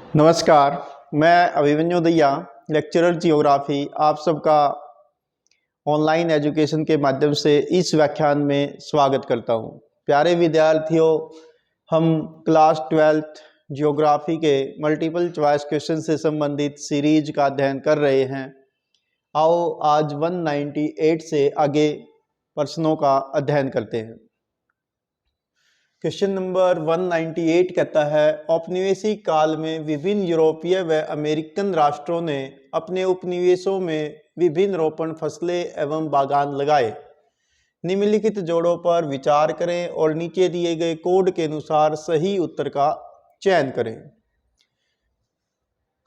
नमस्कार। मैं Abhimanyu Dahiya, lecturer geography, आप सबका ऑनलाइन एजुकेशन के माध्यम से इस व्याख्यान में स्वागत करता हूं। प्यारे विद्यार्थियों, हम क्लास 12th जियोग्राफी के मल्टीपल चॉइस क्वेश्चन से संबंधित सीरीज का अध्ययन कर रहे हैं। आओ आज 198 से आगे प्रश्नों का अध्ययन करते हैं। क्वेश्चन नंबर 198 कहता है, औपनिवेशिक काल में विभिन्न यूरोपीय व अमेरिकन राष्ट्रों ने अपने उपनिवेशों में विभिन्न रोपण फसलें एवं बागान लगाए। निम्नलिखित जोड़ों पर विचार करें और नीचे दिए गए कोड के अनुसार सही उत्तर का चयन करें।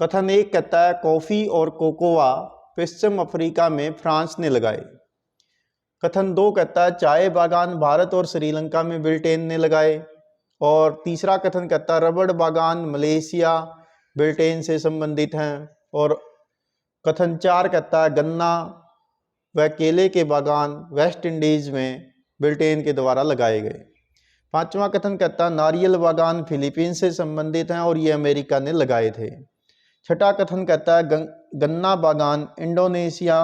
कथन 1 कहता है, कॉफी और कोकोआ पश्चिम अफ्रीका में फ्रांस ने लगाए। कथन 2 कहता है, चाय बागान भारत और श्रीलंका में ब्रिटेन ने लगाए। और तीसरा कथन कहता है, रबड़ बागान मलेशिया ब्रिटेन से संबंधित हैं। और कथन 4 कहता है, गन्ना व केले के बागान वेस्ट इंडीज में ब्रिटेन के द्वारा लगाए गए। पांचवा कथन कहता है, नारियल बागान फिलीपींस से संबंधित हैं और ये अमेरिका ने लगाए थे। छठा कथन कहता है, गन्ना बागान इंडोनेशिया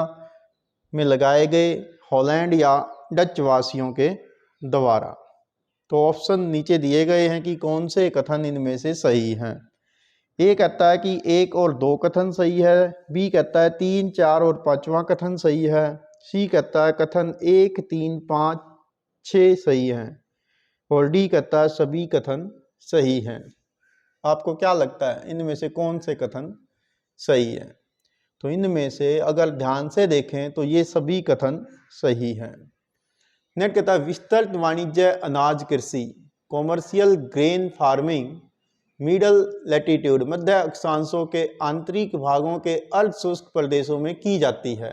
में लगाए गए, हॉलैंड या डच वासियों के द्वारा। तो ऑप्शन नीचे दिए गए हैं कि कौन से कथन इनमें से सही हैं। ए कहता है कि 1 और 2 कथन सही है, बी कहता है 3, 4 और 5वां कथन सही है, सी कहता है कथन 1, 3, 5, 6 सही है और डी कहता है सभी कथन सही हैं। आपको क्या लगता है इनमें से कौन से कथन सही है? तो इनमें से अगर ध्यान से देखें तो ये सभी कथन सही हैं। नेक्स्ट कहता है, विस्तृत वाणिज्य अनाज कृषि commercial grain farming middle latitude मध्य अक्षांशों के आंतरिक भागों के अर्ध शुष्क प्रदेशों में की जाती है।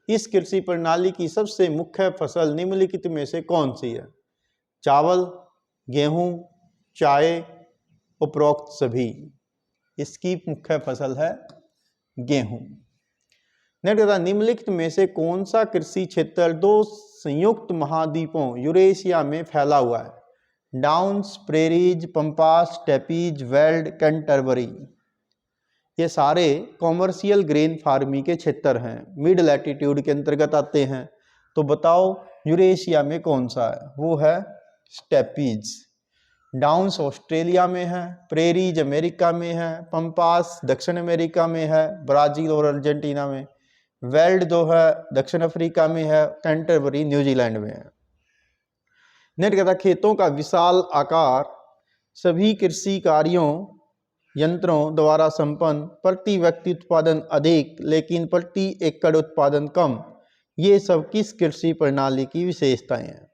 इस कृषि प्रणाली की सबसे मुख्य फसल निम्नलिखित में से कौन सी है? चावल, गेहूं, चाय, उपरोक्त सभी। इसकी मुख्य फसल है गेहूं। नेक्स्ट, निम्नलिखित में से कौन सा कृषि क्षेत्र 2 संयुक्त महाद्वीपों यूरेशिया में फैला हुआ है? Downs, prairies, pampas, steppes, veld, Canterbury. ये सारे कॉमर्शियल ग्रेन फार्मिंग के क्षेत्र हैं, मिड लैटिट्यूड के अंतर्गत आते हैं। तो बताओ यूरेशिया में कौन सा है? वो है स्टेपीज। डाउन्स ऑस्ट्रेलिया में है, प्रेरीज अमेरिका में है, पंपास दक्षिण अमेरिका में है, ब्राजील और अर्जेंटीना में, वेल्ड जो है दक्षिण अफ्रीका में है, कैंटरबरी न्यूजीलैंड में है। नेक्स्ट कहता है, खेतों का विशाल आकार सभी कृषि कार्यों यंत्रों द्वारा संपन्न, प्रति व्यक्ति उत्पादन अधिक लेकिन प्रति एकड़ उत्पादन कम। ये सब किस कृषि प्रणाली की विशेषताएं हैं?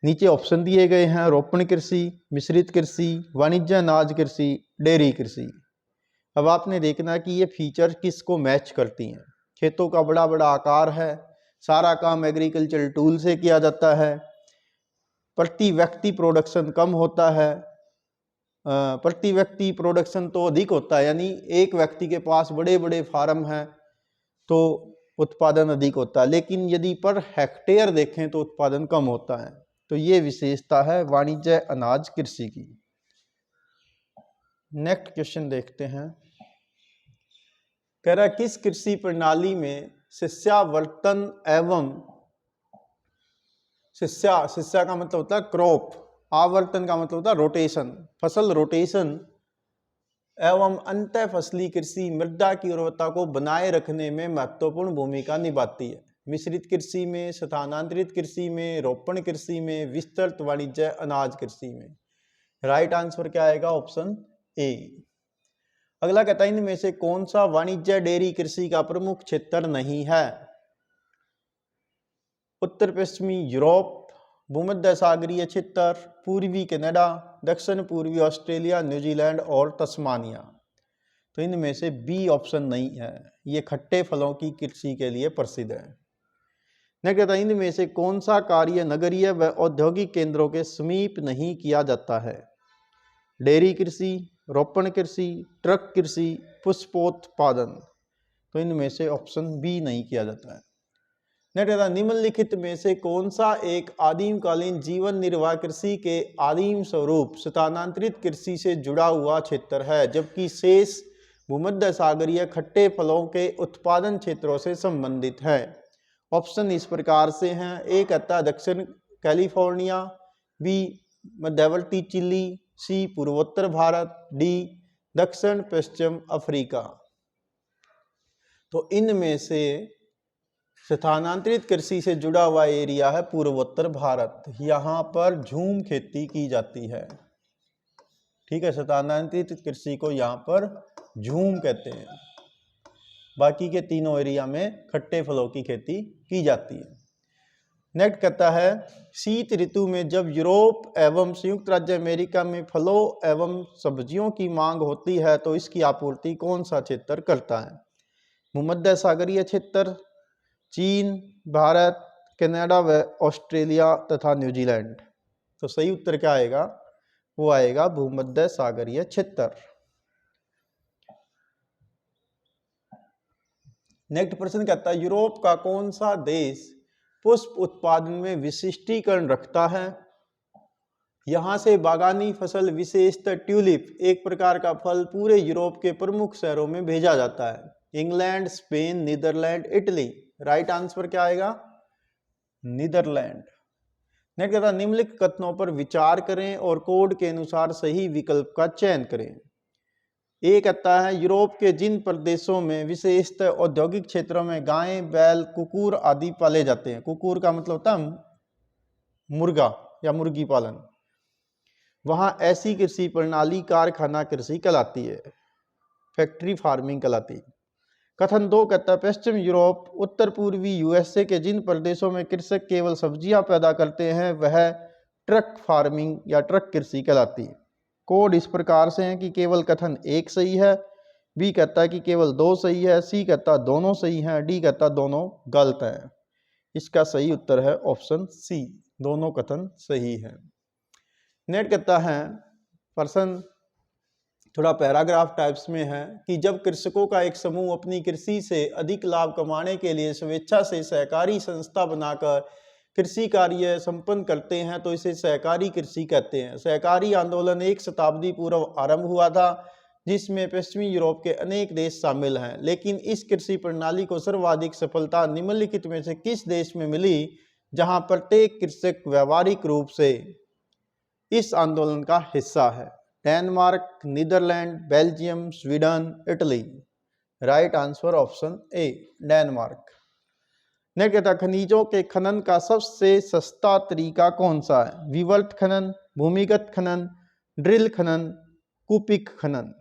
नीचे ऑप्शन दिए गए हैं, रोपण कृषि, मिश्रित कृषि, वाणिज्य अनाज कृषि, डेयरी कृषि। अब आपने देखना कि ये फीचर किसको मैच करती हैं। खेतों का बड़ा बड़ा आकार है, सारा काम एग्रीकल्चर टूल से किया जाता है, प्रति व्यक्ति प्रोडक्शन कम होता है, प्रति व्यक्ति प्रोडक्शन तो अधिक होता है, यानी एक व्यक्ति के पास बड़े बड़े फार्म हैं तो उत्पादन अधिक होता है, लेकिन यदि पर हेक्टेयर देखें तो उत्पादन कम होता है। तो ये विशेषता है वाणिज्य अनाज कृषि की। नेक्स्ट क्वेश्चन देखते हैं। कह रहा है, किस कृषि प्रणाली में शिष्यावर्तन एवं शिष्या का मतलब होता है क्रॉप, आवर्तन का मतलब होता है रोटेशन, फसल रोटेशन एवं अंत फसली कृषि मृदा की उर्वरता को बनाए रखने में महत्वपूर्ण भूमिका निभाती है? मिश्रित कृषि में, स्थानांतरित कृषि में, रोपण कृषि में, विस्तृत वाणिज्य अनाज कृषि में। राइट आंसर क्या आएगा? Option A. अगला कहता है, इनमें से कौन सा वाणिज्य डेयरी कृषि का प्रमुख क्षेत्र नहीं है? उत्तर पश्चिमी यूरोप, भूमध्य सागरीय क्षेत्र, पूर्वी कनाडा, दक्षिण पूर्वी ऑस्ट्रेलिया, न्यूजीलैंड और तस्मानिया। तो इनमें से बी ऑप्शन नहीं है, ये खट्टे फलों की कृषि के लिए प्रसिद्ध है। नेक्स्ट कहता है, इनमें से कौन सा कार्य नगरीय व औद्योगिक केंद्रों के समीप नहीं किया जाता है? डेयरी कृषि, रोपण कृषि, ट्रक कृषि, पुष्पोत्पादन। तो इनमें से ऑप्शन बी नहीं किया जाता है। नेक्स्ट, निम्नलिखित में से कौन सा एक आदिमकालीन जीवन निर्वाह कृषि के आदिम स्वरूप स्थानांतरित कृषि से जुड़ा हुआ क्षेत्र है, जबकि शेष भूमध्य सागरीय खट्टे फलों के उत्पादन क्षेत्रों से संबंधित है। ऑप्शन इस प्रकार से हैं। ए कहता है दक्षिण कैलिफोर्निया, बी मध्यवर्ती चिली, सी पूर्वोत्तर भारत, डी दक्षिण पश्चिम अफ्रीका। तो इनमें से स्थानांतरित कृषि से जुड़ा हुआ एरिया है पूर्वोत्तर भारत। यहाँ पर झूम खेती की जाती है। ठीक है, स्थानांतरित कृषि को यहाँ पर झूम कहते हैं। बाकी के तीनों एरिया में खट्टे फलों की खेती की जाती है। नेक्स्ट कहता है शीत ऋतु में जब यूरोप एवं संयुक्त राज्य अमेरिका में फलों एवं सब्जियों की मांग होती है तो इसकी आपूर्ति कौन सा क्षेत्र करता है? भूमध्य सागरीय क्षेत्र, चीन, भारत, कनाडा व ऑस्ट्रेलिया तथा न्यूजीलैंड। तो सही उत्तर क्या आएगा? वो आएगा भूमध्य सागरीय क्षेत्र। नेक्स्ट प्रश्न कहता है यूरोप का कौन सा देश पुष्प उत्पादन में विशिष्टीकरण रखता है? यहां से बागानी फसल विशेषतः ट्यूलिप एक प्रकार का फल पूरे यूरोप के प्रमुख शहरों में भेजा जाता है। England, Spain, Netherland, Italy. Right answer क्या आएगा? नीदरलैंड। नेक्स्ट कहता है निम्नलिखित कथनों पर विचार करें और कोड के अनुसार सही विकल्प का चयन करें। ये कहता है यूरोप के जिन प्रदेशों में विशेषतः औद्योगिक क्षेत्रों में गाय, बैल, कुकुर आदि पाले जाते हैं, कुकुर का मतलब होता है मुर्गा या मुर्गी पालन, वहां ऐसी कृषि प्रणाली कारखाना कृषि कहलाती है, फैक्ट्री फार्मिंग कहलाती है। कथन 2 कहता है पश्चिम यूरोप, उत्तर पूर्वी यूएसए के जिन प्रदेशों में कृषक केवल सब्जियां पैदा करते हैं वह ट्रक फार्मिंग या ट्रक कृषि कहलाती है। कोड इस प्रकार से है कि केवल कथन 1 सही है, बी कहता है कि केवल 2 सही है, सी कहता है दोनों सही है, डी कहता है दोनों गलत है। इसका सही उत्तर है ऑप्शन सी, दोनों कथन सही है। नेट कहता है प्रश्न थोड़ा पैराग्राफ टाइप्स में है कि जब कृषकों का एक समूह अपनी कृषि से अधिक लाभ कमाने के लिए स्वेच्छा से सहकारी संस्था बनाकर कृषि कार्य संपन्न करते हैं तो इसे सहकारी कृषि कहते हैं। सहकारी आंदोलन 1 शताब्दी पूर्व आरंभ हुआ था जिसमें पश्चिमी यूरोप के अनेक देश शामिल हैं, लेकिन इस कृषि प्रणाली को सर्वाधिक सफलता निम्नलिखित में से किस देश में मिली जहां प्रत्येक कृषक व्यवहारिक रूप से इस आंदोलन का हिस्सा है? Denmark, Netherland, Belgium, Sweden, Italy. Right answer option A, Denmark. Next कहता है खनिजों के खनन का सबसे सस्ता तरीका कौन सा है? विवर्त खनन, भूमिगत खनन, ड्रिल खनन, कूपिक खनन।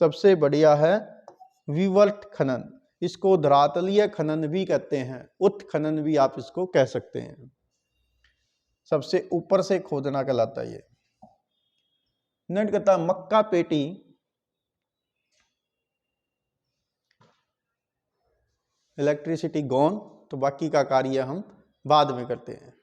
सबसे बढ़िया है विवर्त खनन। इसको धरातलीय खनन भी कहते हैं, उत्खनन भी आप इसको कह सकते हैं। सबसे ऊपर से खोदना कहलाता है ये। नेक्स्ट कहता है मक्का पेटी इलेक्ट्रिसिटी गॉन, तो बाकी का कार्य हम बाद में करते हैं।